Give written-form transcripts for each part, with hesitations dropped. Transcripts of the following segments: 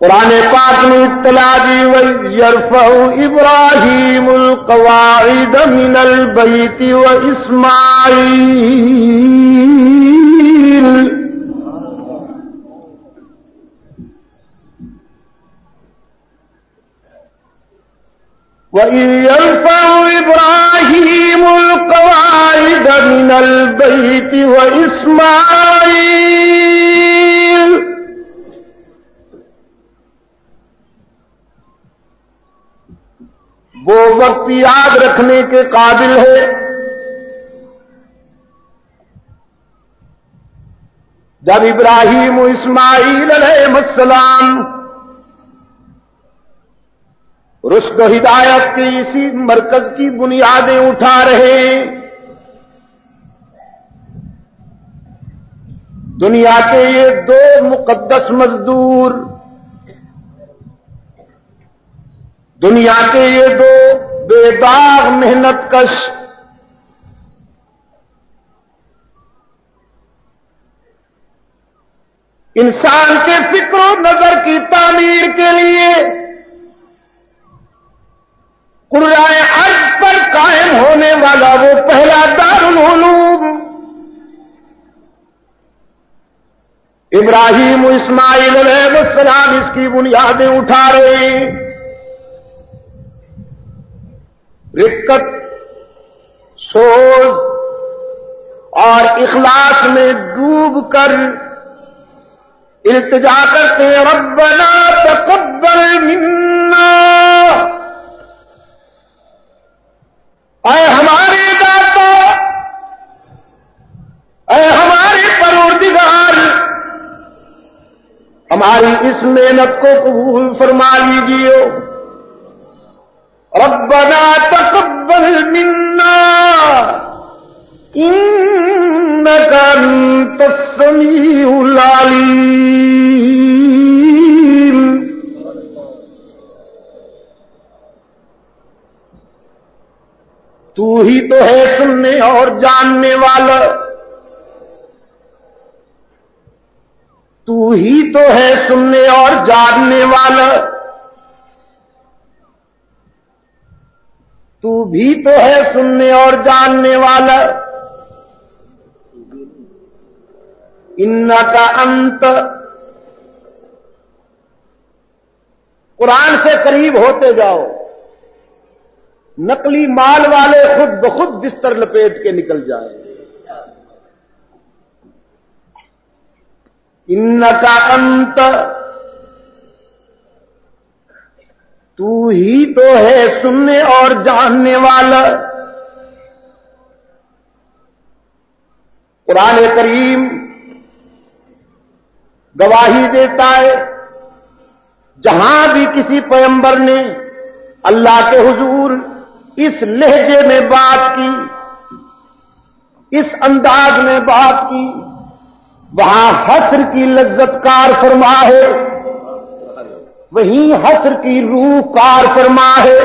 قرآن پاک نے اطلاع دی وَيَرْفَعُ إِبْرَاهِيمُ الْقَوَاعِدَ مِنَ الْبَيْتِ وَإِسْمَاعِيلُ وَإِذْ يَرْفَعُ إِبْرَاهِيمُ الْقَوَاعِدَ مِنَ الْبَيْتِ وَإِسْمَاعِيلُ وہ وقت یاد رکھنے کے قابل ہے جب ابراہیم و اسماعیل علیہ السلام رشد و ہدایت کی اسی مرکز کی بنیادیں اٹھا رہے ہیں۔ دنیا کے یہ دو مقدس مزدور، دنیا کے یہ دو بے داغ محنت کش انسان کے فکر و نظر کی تعمیر کے لیے قرآن عرض پر قائم ہونے والا وہ پہلا دارالعلوم ابراہیم و اسماعیل علیہ السلام اس کی بنیادیں اٹھا رہے ہیں۔ رقت، سوز اور اخلاص میں ڈوب کر التجا کرتے ہیں ربنا تقبل منا، اے ہمارے داتا، اے ہمارے پروردگار، ہماری اس محنت کو قبول فرما لیجیے۔ ربنا تقبل منا انك انت السميع العليم۔ تو ہی تو ہے سننے اور جاننے والا، تو ہی تو ہے سننے اور جاننے والا، تو بھی تو ہے سننے اور جاننے والا۔ انک انت، قرآن سے قریب ہوتے جاؤ، نقلی مال والے خود بخود بستر لپیٹ کے نکل جائیں۔ انک انت، تو ہی تو ہے سننے اور جاننے والا۔ قرآن کریم گواہی دیتا ہے جہاں بھی کسی پیغمبر نے اللہ کے حضور اس لہجے میں بات کی، اس انداز میں بات کی، وہاں حسر کی لذت کار فرما ہے، وہیں حسر کی روح کار فرما ہے۔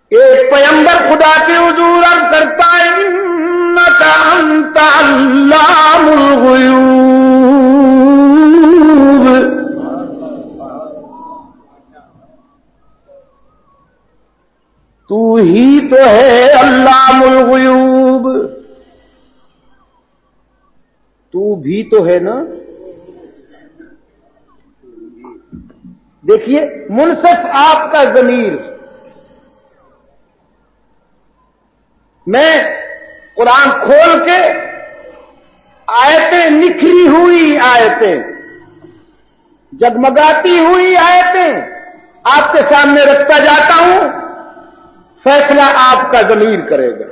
ایک پیغمبر خدا کے حضور عرض کرتا ہے انک انت علام الغیوب، تو ہی تو ہے علام الغیوب، تو بھی تو ہے نا۔ دیکھیے منصف آپ کا ضمیر، میں قرآن کھول کے آیتیں، نکھری ہوئی آیتیں، جگمگاتی ہوئی آیتیں آپ کے سامنے رکھتا جاتا ہوں، فیصلہ آپ کا ضمیر کرے گا۔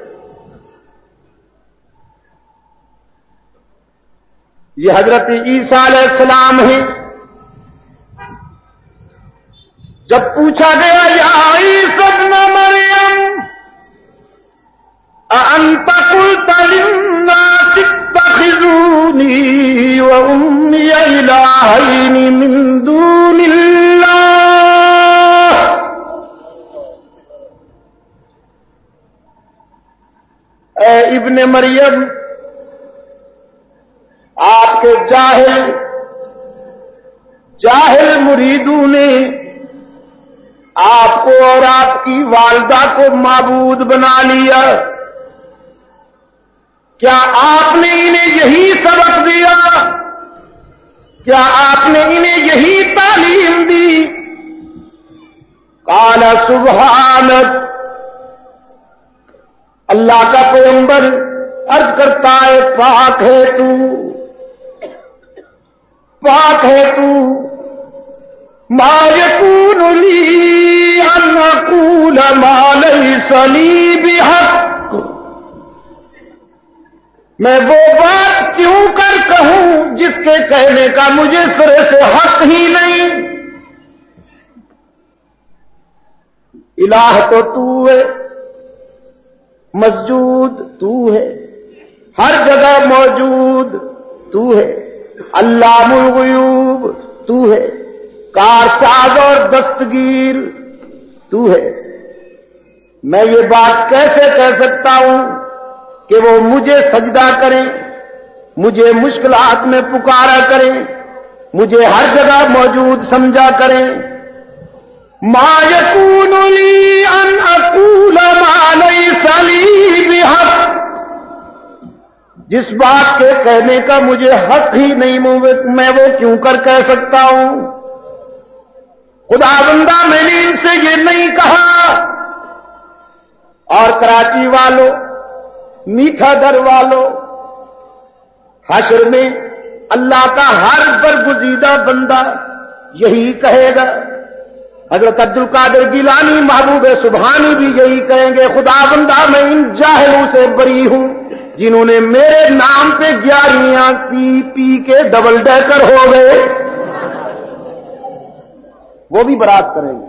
یہ حضرت عیسیٰ علیہ السلام ہیں۔ جب پوچھا گیا یا عیسی ابن مریم اانت قلت للناس اتخذوني وامي الہین من دون اللہ، اے ابن مریم، آپ کے جاہل جاہل مریدوں نے آپ کو اور آپ کی والدہ کو معبود بنا لیا. کیا آپ نے انہیں یہی سبق دیا؟ کیا آپ نے انہیں یہی تعلیم دی؟ قال سبحانک، اللہ کا پیغمبر عرض کرتا ہے پاک ہے تو، پاک ہے تو، ما یکون لی ان اقول ما لیس لی بحق، میں وہ بات کیوں کر کہوں جس کے کہنے کا مجھے سرے سے حق ہی نہیں. الہ تو تو ہے، مسجود تو ہے، ہر جگہ موجود تو ہے، علام الغیوب تو ہے، کارساز اور دستگیر تو ہے. میں یہ بات کیسے کہہ سکتا ہوں کہ وہ مجھے سجدہ کریں، مجھے مشکلات میں پکارا کریں، مجھے ہر جگہ موجود سمجھا کریں. ما یکون لی ان اقول ما لیس لی بحق، جس بات کے کہنے کا مجھے حق ہی نہیں میں وہ کیوں کر کہہ سکتا ہوں. خدا بندہ میں نے ان سے یہ نہیں کہا. اور کراچی والوں، میٹھا در والوں، حشر میں اللہ کا ہر برگزیدہ بندہ یہی کہے گا. حضرت عبد القادر گیلانی محبوب سبحانی بھی یہی کہیں گے، خدا بندہ میں ان جاہلوں سے بری ہوں جنہوں نے میرے نام پہ 11 پی پی کے ڈبل ڈیکر ہو گئے. وہ بھی برات کریں گے.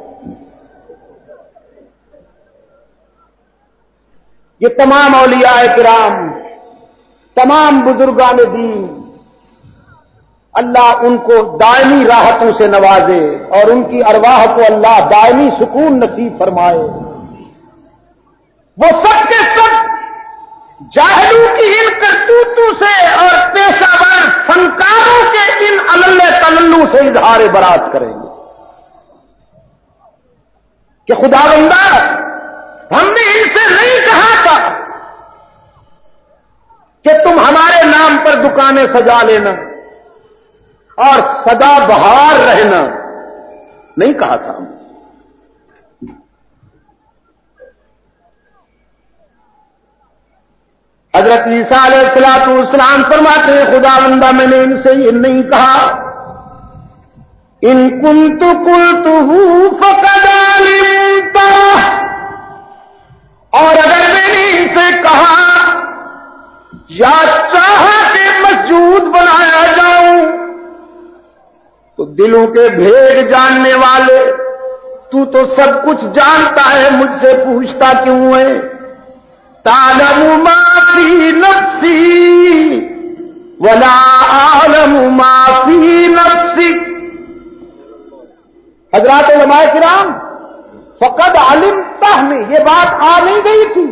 یہ تمام اولیاء کرام، تمام بزرگان دین، اللہ ان کو دائمی راحتوں سے نوازے اور ان کی ارواح کو اللہ دائمی سکون نصیب فرمائے. وہ سب کے سب جاہلوں کی ان کرتوتوں سے اور پیشہ ور فنکاروں کے ان علل تللو سے اظہار برات کریں گے کہ خدا بندہ ہم نے ان سے نہیں کہا تھا کہ تم ہمارے نام پر دکانیں سجا لینا اور سدا بہار رہنا، نہیں کہا تھا. حضرت عیسیٰ علیہ السلام فرماتے ہیں خدا بندہ میں نے ان سے یہ نہیں کہا ان کنت قلتہ فقد علمتہ، اور اگر میں نے ان سے کہا یا چاہا کہ مسجود بنایا جاؤں تو دلوں کے بھید جاننے والے، تو سب کچھ جانتا ہے، مجھ سے پوچھتا کیوں ہے؟ تعلم ما فی نفسی ولا اعلم ما فی نفسک. حضرات علماء کرام، فقد علمتہ میں یہ بات آ نہیں گئی تھی.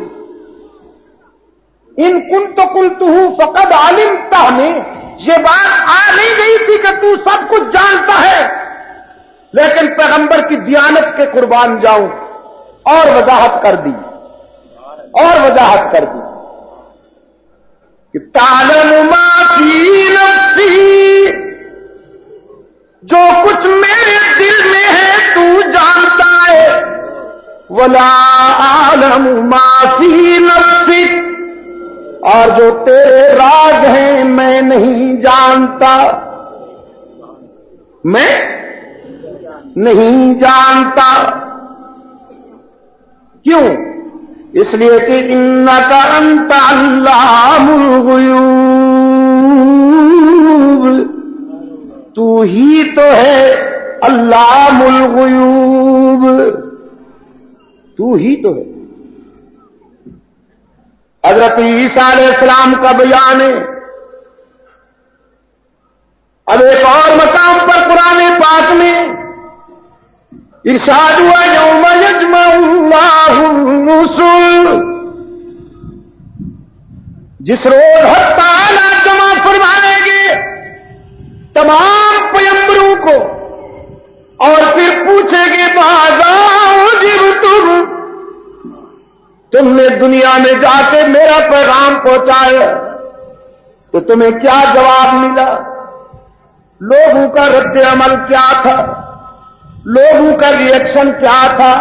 ان کنت قلتہ فقد علمتہ میں یہ بات آ نہیں گئی تھی کہ تو سب کچھ جانتا ہے، لیکن پیغمبر کی دیانت کے قربان جاؤں اور وضاحت کر دی کہ تعلم ما فی نفسی، جو کچھ میرے دل میں ہے تو جانتا ہے، ولا اعلم ما فی نفسک، اور جو تیرے راز ہیں میں نہیں جانتا، میں نہیں جانتا. کیوں؟ اس لیے کہ انک انت علام الغیوب، تو ہی تو ہے علام الغیوب، تو ہی تو ہے. حضرت عیسیٰ علیہ السلام کا بیان ہے. اب ایک اور مقام پر قرآن پاک میں ارشاد ہوا یوم یجمع اللہ الرسل، جس روز حق تعالی جمع فرمائیں گے تمام پیغمبروں کو نے دنیا میں جا کے میرا پیغام پہنچایا تو تمہیں کیا جواب ملا؟ لوگوں کا رد عمل کیا تھا؟ لوگوں کا ریئیکشن کیا تھا؟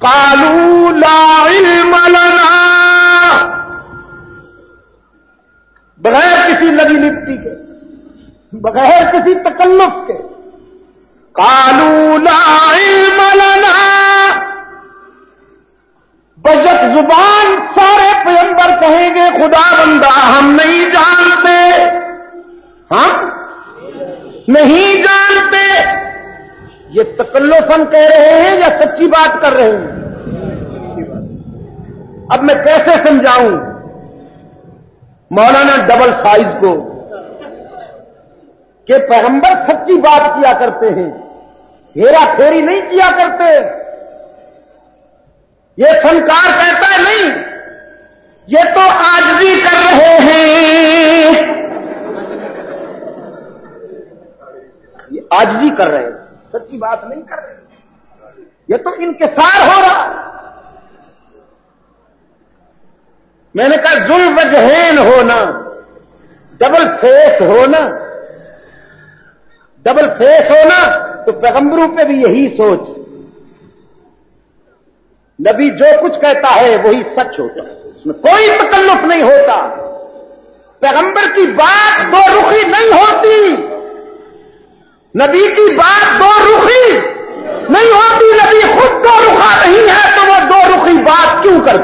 قالوا لا علم لنا، بغیر کسی لگی لپٹی کے، بغیر کسی تکلف کے، قالوا لا علم لنا، بجت زبان سارے پیغمبر کہیں گے خدا بندہ ہم نہیں جانتے، ہم نہیں جانتے۔ یہ تکلفاً کہہ رہے ہیں یا سچی بات کر رہے ہیں؟ اب میں کیسے سمجھاؤں مولانا ڈبل سائز کو کہ پیغمبر سچی بات کیا کرتے ہیں، ہیرا پھیری نہیں کیا کرتے۔ یہ فنکار کہتا ہے نہیں، یہ تو عاجزی کر رہے ہیں، یہ عاجزی کر رہے ہیں، سچی بات نہیں کر رہے، یہ تو انکسار ہو رہا۔ میں نے کہا ذو الوجہین ہونا، ڈبل فیس ہونا، ڈبل فیس ہونا تو پیغمبروں پہ بھی یہی سوچ، نبی جو کچھ کہتا ہے وہی سچ ہوتا ہے، اس میں کوئی تکلف نہیں ہوتا۔ پیغمبر کی بات دو رخی نہیں ہوتی، نبی کی بات دو رخی نہیں ہوتی، نبی خود دو رخا نہیں ہے تو وہ دو رخی بات کیوں کر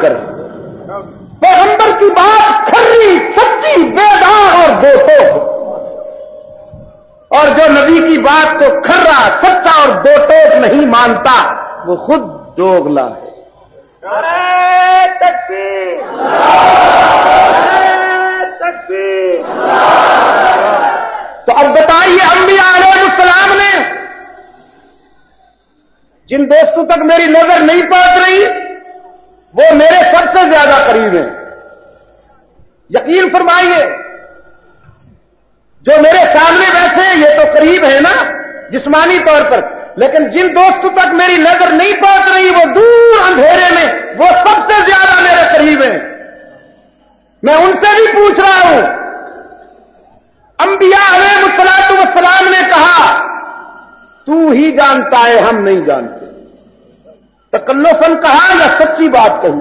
پیغمبر کی بات کھری، سچی، بیدار اور دو ٹوک، اور جو نبی کی بات کو کھرا، سچا اور دو ٹوک نہیں مانتا وہ خود دوگلا ہے۔ نعرہ تکبیر، نعرہ تکبیر۔ تو اب بتائیے انبیاء علیہ السلام نے جن دوستوں تک میری نظر نہیں پہنچ رہی وہ میرے سب سے زیادہ قریب ہیں، یقین فرمائیے۔ جو میرے سامنے بیٹھے ہیں یہ تو قریب ہے نا جسمانی طور پر، لیکن جن دوستوں تک میری نظر نہیں پہنچ رہی وہ دور اندھیرے میں وہ سب سے زیادہ میرے قریب ہیں۔ میں ان سے بھی پوچھ رہا ہوں، انبیاء علیہ الصلوۃ والسلام نے کہا تو ہی جانتا ہے ہم نہیں جانتے، تکلفاً کہا یا سچی بات کہی؟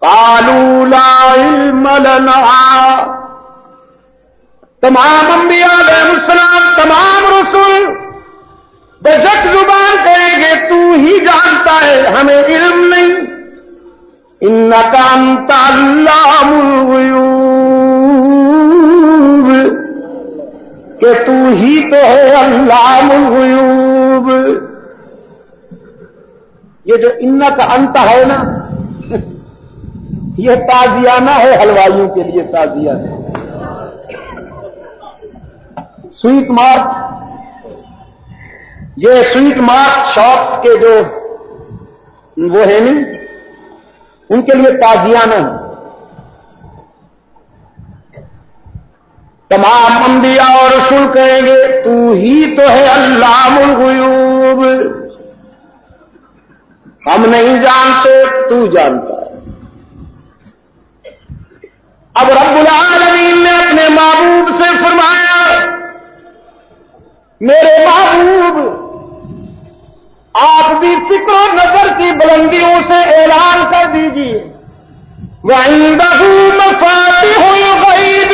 قالوا لا علم لنا، تمام انبیاء علیہ السلام، تمام رسول بجٹ زبان کہیں گے تو ہی جانتا ہے ہمیں علم نہیں، انک انت علام الغیوب، کہ تو ہی تو ہے علام الغیوب۔ یہ جو انک انت ہے نا یہ تازیانہ ہے، حلوائیوں کے لیے تازیہ ہے، سویٹ مارٹ، یہ سویٹ مارٹ شاپس کے جو وہ ہے نہیں ان کے لیے تازیانہ ہے۔ تمام انبیاء اور رسول کہیں گے تو ہی تو ہے علام الغیوب، ہم نہیں جانتے تو جانتا ہے۔ اب رب العالمین نے اپنے محبوب سے فرمایا میرے محبوب آپ بھی فکر و نظر کی بلندیوں سے اعلان کر دیجیے وَعِندَهُ مَفَاتِحُ الْغَيْبِ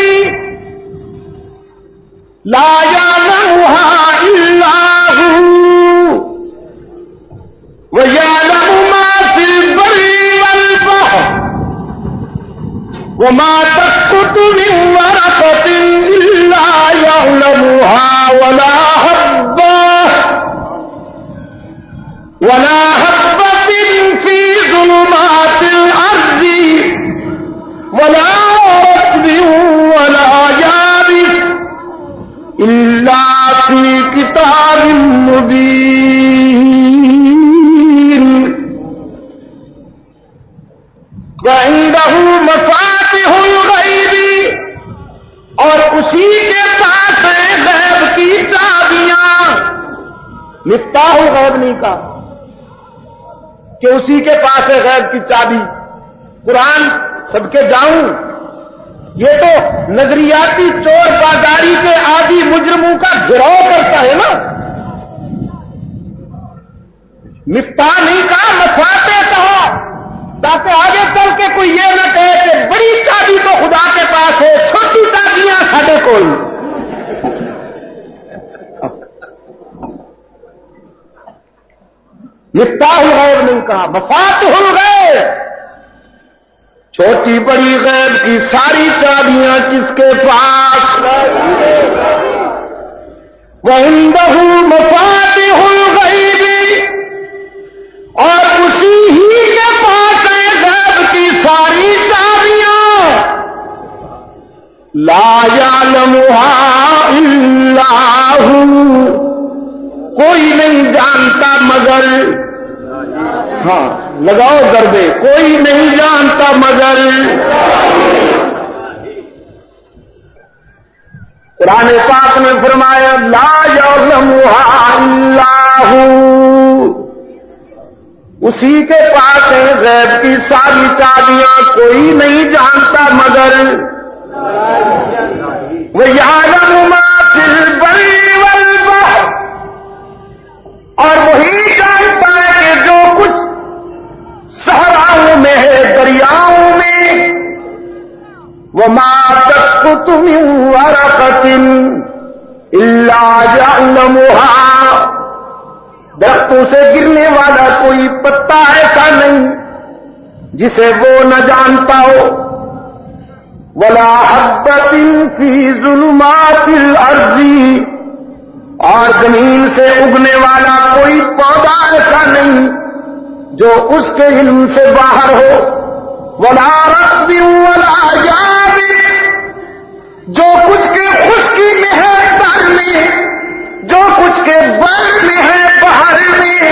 لَا يَعْلَمُهَا إِلَّا هُوَ وَيَعْلَمُ مَا فِي الْبَرِّ وَالْبَحْرِ وَمَا تَسْقُطُ مِنْ وَرَقَةٍ إِلَّا يَعْلَمُهَا وَلَا حَبَّةٍ فِي ظُلُمَاتِ الْأَرْضِ وَلَا رَطْبٍ وَلَا يَابِسٍ إِلَّا فِي كِتَابٍ مُبِينٍ وَعِندَهُ مَفَاتِحُ الْغَيْبِ، اور اسی کے پاس ہے غیب کی چابیاں، مفتاح الغیب نہیں کا، کہ اسی کے پاس ہے غیب کی چابی. قرآن سب کے جاؤں یہ تو نظریاتی چور بازاری کے عادی مجرموں کا گروہ کرتا ہے نا. مفتاح نہیں کہا، مفاتح کہا، تاکہ آگے چل کے کوئی یہ نہ کہے کہ بڑی چابی تو خدا کے پاس ہے، چھوٹی چابیاں ساڈے کول. مفتاح الغیب نہیں کہا، مفاتح الغیب. چھوٹی بڑی غیب کی ساری چابیاں کس کے پاس؟ وَعِندَهُ مَفَاتِحُ الْغَيْبِ، اور اسی ہی کے پاس ہے غیب کی ساری چابیاں. لا يعلمها الا هو، کوئی نہیں جانتا مگر، ہاں لگاؤ ضربے، کوئی نہیں جانتا مگر. قرآن پاک نے فرمایا لا يعلمها الا هو، اسی کے پاس ہے غیب کی ساری چابیاں، کوئی نہیں جانتا مگر. وَيَعْلَمُ مَا فِي الْبَرِّ وَالْبَحْرِ، اور وہی جانتا ہے کہ جو کچھ صحراؤں میں ہے، دریاؤں میں. وَمَا تَسْقُطُ مِنْ وَرَقَةٍ إِلَّا يَعْلَمُهَا، درختوں سے گرنے والا کوئی پتا ایسا نہیں جسے وہ نہ جانتا ہو. وَلَا حَبَّةٍ فِي ظُلُمَاتِ الْأَرْضِ، اور زمین سے اگنے والا کوئی پودا ایسا نہیں جو اس کے علم سے باہر ہو. وَلَا رَطْبٍ وَلَا يَابِسٍ، جو کچھ کے خشکی میں ہے تر میں، جو کچھ کے بر میں ہے بحر میں،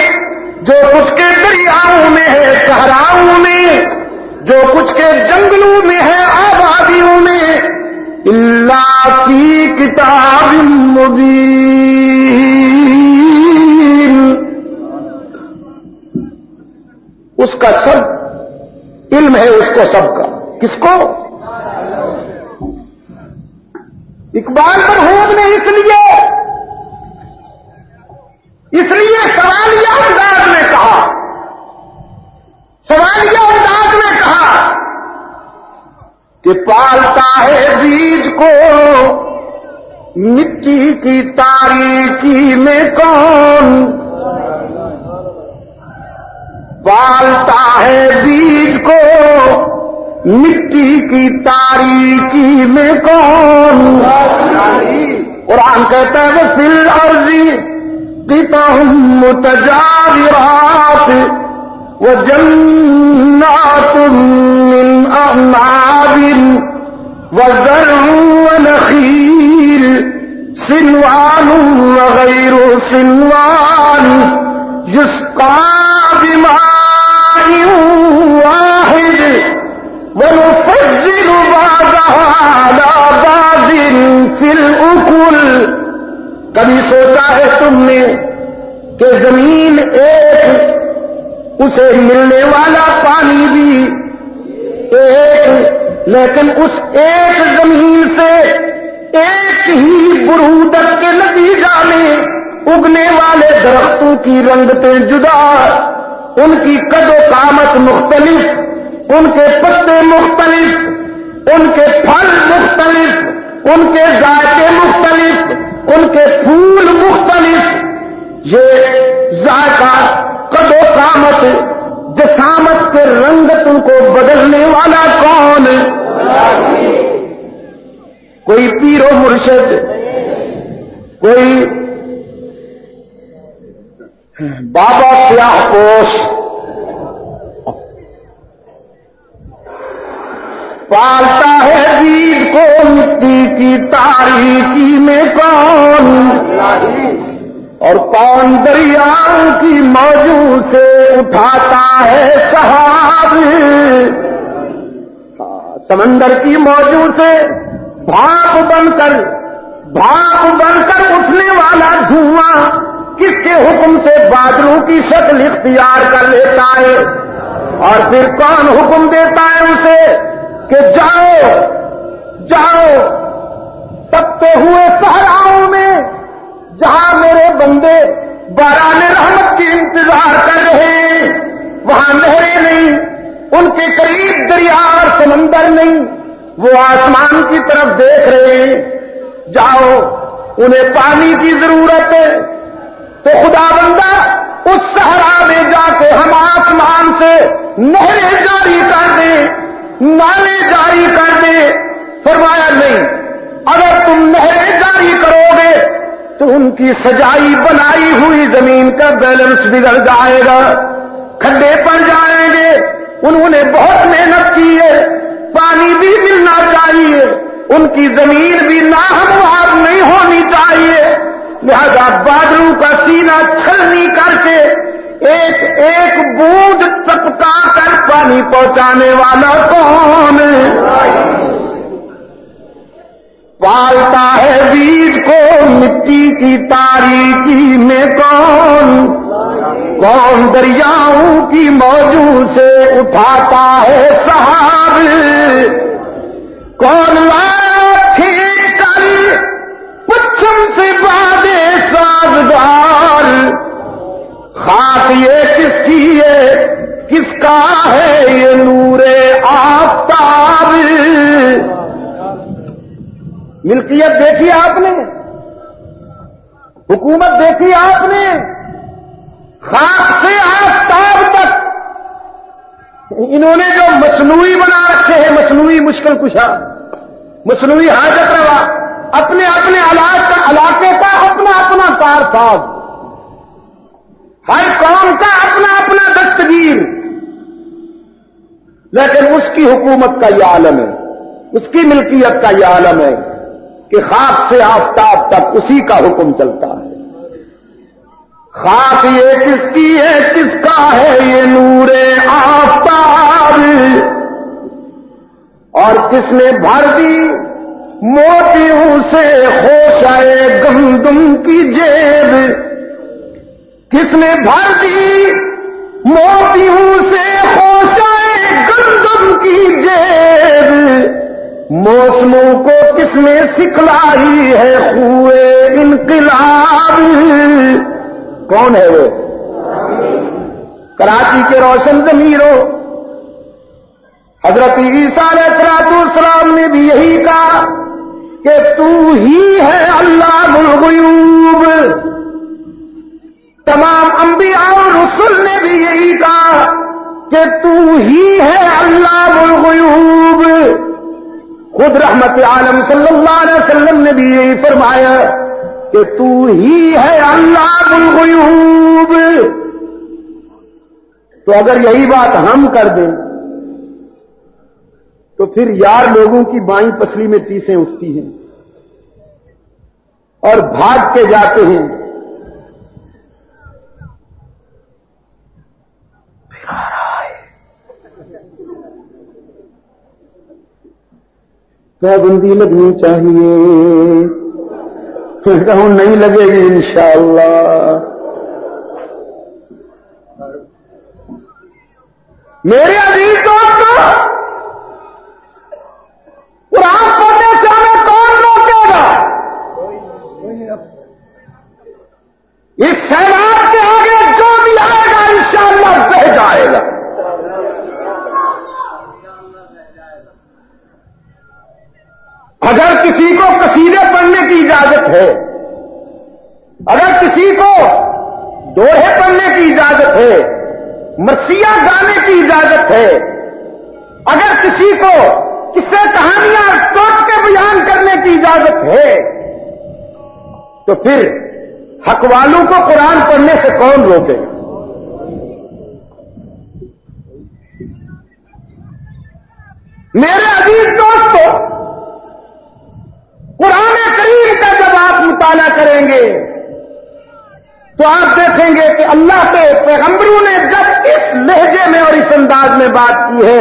جو کچھ کے دریاؤں میں ہے صحراؤں میں، جو کچھ کے جنگلوں میں ہے آبادیوں میں. اِلَّا فِي کِتَابٍ مُبِینٍ، اس کا سب علم ہے، اس کو سب کا. کس کو؟ اقبال مرحوم نے اس لیے سوالیہ انداز میں کہا، سوالیہ انداز میں کہا کہ پالتا ہے بیج کو مٹی کی تاریکی میں کون، پالتا ہے بیج کو مٹی کی تاریکی میں کون. قرآن کہتا ہے وَفِي الْأَرْضِ قِطَعٌ مُتَجَاوِرَاتٌ وَجَنَّاتٌ مِّنْ أَعْنَابٍ وَزَرْعٌ وَنَخِيلٌ صِنْوَانٌ وَغَيْرُ صِنْوَانٍ يُسْقَىٰ بِمَاءٍ وَاحِدٍ وَنُفَضِّلُ بَعْضَهَا عَلَىٰ بَعْضٍ فِي الْأُكُلِ. کبھی سوچا ہے تم نے کہ زمین ایک، اسے ملنے والا پانی بھی ایک، لیکن اس ایک زمین سے ایک ہی برودت کے نتیجہ میں اگنے والے درختوں کی رنگتیں جدا، ان کی قد و قامت مختلف، ان کے پتے مختلف، ان کے پھل مختلف، ان کے ذائقے مختلف، ان کے پھول مختلف. یہ ذائقہ، قد و قامت، جسامت کے رنگتوں کو بدلنے والا کون؟ کوئی پیر و مرشد، کوئی بابا سیاہ پوش، پالتا ہے بیج کو مٹی کی تاریکی میں کون، اور کون دریاؤں کی موجوں سے اٹھاتا ہے سحاب. سمندر کی موجوں سے بھاپ بن کر اٹھنے والا دھواں کس کے حکم سے بادلوں کی شکل اختیار کر لیتا ہے، اور پھر کون حکم دیتا ہے اسے کہ جاؤ جاؤ تپتے ہوئے صحراؤں میں جہاں میرے بندے باران رحمت کے انتظار کر رہے ہیں، وہاں نہریں نہیں، ان کے قریب دریا اور سمندر نہیں، وہ آسمان کی طرف دیکھ رہے ہیں، جاؤ انہیں پانی کی ضرورت ہے۔ تو خدا بندہ اس صحرا میں جا کے ہم آسمان سے نہریں جاری کر دیں، نالے جاری کر دیں؟ فرمایا نہیں، اگر تم نہریں جاری کرو گے تو ان کی سجائی بنائی ہوئی زمین کا بیلنس بگڑ جائے گا، کھڈے پڑ جائیں گے۔ انہوں نے بہت محنت کی ہے، پانی بھی ملنا چاہیے، ان کی زمین بھی ناہموار نہیں ہونی چاہیے، لہذا بادلوں کا سینہ چھلنی کر کے ایک ایک بوند ٹپکا کر پانی پہنچانے والا کون پالتا ہے بیج کو مٹی کی تاریکی میں؟ کون دریاؤں کی موجوں سے اٹھاتا ہے سحاب؟ کون کھینچ کر پچھم سے بادے سازگار؟ خاک یہ کس کی ہے، کس کا ہے یہ نور آفتاب؟ ملکیت دیکھی آپ نے، حکومت دیکھی آپ نے، خاک سے آفتاب تک انہوں نے جو مصنوعی بنا رکھے ہیں، مصنوعی مشکل کشا، مصنوعی حاجت روا، اپنے اپنے علاقے کا اپنا اپنا کارساز، ہر قوم کا اپنا اپنا دستگیر، لیکن اس کی حکومت کا یہ عالم ہے، اس کی ملکیت کا یہ عالم ہے کہ خاک سے آفتاب تک اسی کا حکم چلتا ہے۔ خاک یہ کس کی ہے، کس کا ہے یہ نور آفتاب؟ اور کس نے بھر دی موتیوں سے خوشائے گندم کی جیب؟ کس نے بھر دی موتیوں سے خوشائے گندم کی جیب؟ موسموں کو کس نے سکھلائی ہے خوئے انقلاب؟ کون ہے وہ؟ کراچی کے روشن ضمیروں، حضرت عیسیٰ علیہ السلام نے بھی یہی کہا کہ تو ہی ہے علام الغیوب۔ تمام انبیاء اور رسل نے بھی یہی کہا کہ تو ہی ہے علام الغیوب۔ خود رحمت عالم صلی اللہ علیہ وسلم نے بھی یہی فرمایا کہ تو ہی ہے علام الغیوب۔ تو اگر یہی بات ہم کر دیں تو پھر یار لوگوں کی بائیں پسلی میں ٹیسیں اٹھتی ہیں اور بھاگ کے جاتے ہیں۔ پھر آ رہا ہے، پابندی لگنی چاہیے، کہوں نہیں لگے گی انشاءاللہ۔ میرے عزیز دوستو، قرآن پڑھنے سے ہمیں کون روکے گا؟ اس سیلاب کے آگے جو بھی آئے گا انشاءاللہ بہہ جائے گا۔ اگر کسی کو قصیدے پڑھنے کی اجازت ہے، اگر کسی کو دوہے پڑھنے کی اجازت ہے، مرثیہ گانے کی اجازت ہے، اگر کسی کو قصے کہانیاں سوچ کے بیان کرنے کی اجازت ہے، تو پھر حق والوں کو قرآن پڑھنے سے کون روکے گا؟ میرے عزیز دوستو، قرآن کریم کا جب آپ مطالعہ کریں گے تو آپ دیکھیں گے کہ اللہ کے پیغمبروں نے جب اس لہجے میں اور اس انداز میں بات کی ہے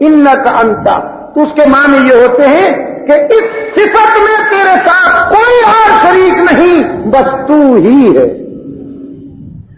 انک انت، تو اس کے معنی یہ ہوتے ہیں کہ اس صفت میں تیرے ساتھ کوئی اور شریک نہیں، بس تو ہی ہے۔